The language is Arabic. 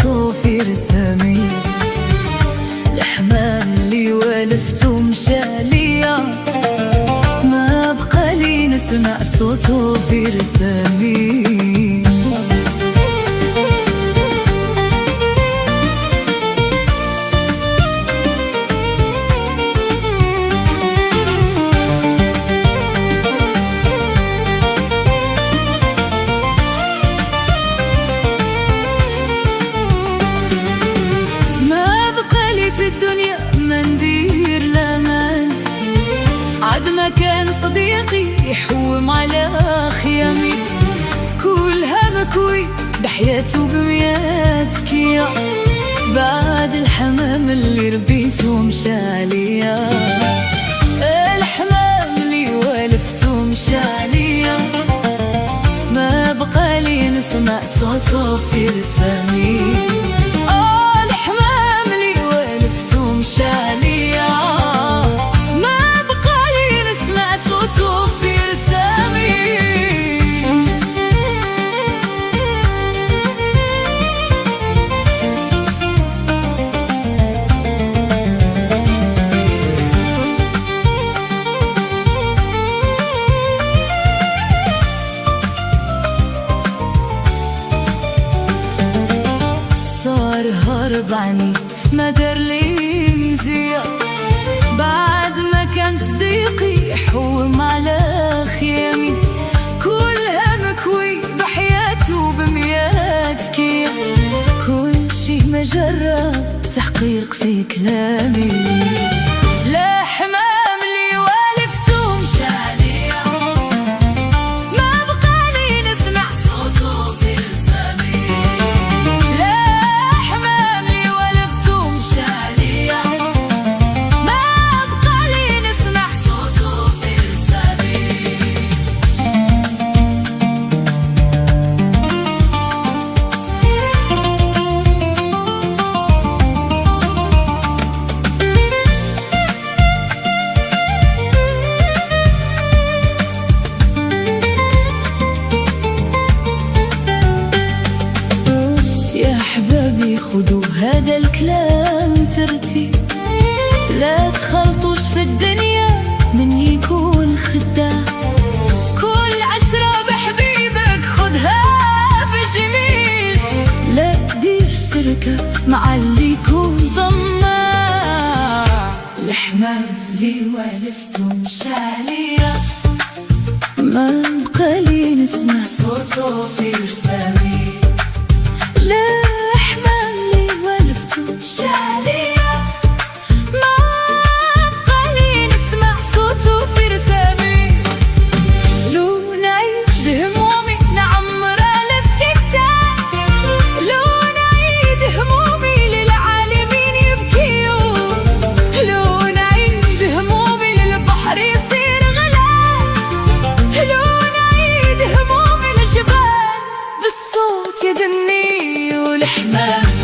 صوته في رسامي. الحمام اللي والفته مشى ليا، ما بقى لي نسمع صوته في رسامي. في الدنيا ما ندير لامان، عاد ما كان صديقي يحوم على خيامي. كلها مكوي بحياته بميات كيا، بعد الحمام اللي ربيته مشى عليا. الحمام اللي والفته مشى عليا، ما بقى لي نسمع صوته في رسامي. هرب عني ما دار لي مزية، بعد ما كان صديقي يحوم على خيامي. كلها مكوي بحياته بميات كيا، كل شي مجرد تحقيق في كلامي. لا حمام اللي والفته مشى عليا، ما بقى لي نسمع صوته في رسامي. أحبابي خدوا هذا الكلام ترتيب، لا تخلطوش في الدنيا من يكون خداع. كل عشرة بحبيبك خدها بجميل، لا دير شركة مع اللي يكون طماع. الحمام اللي والفته مشى عليا، ما بقى لي نسمع صوته في رسامي. لا حمام اللي والفته مشى عليا، ما بقى لي نسمع صوته في رسامي. لو نعيد همومي نعمر ألف كتاب، لو نعيد همومي للعالمين يبكيون، لو نعيد همومي للبحر يصير غلاب، لو نعيد همومي للجبال بالصوت يدني. والحمام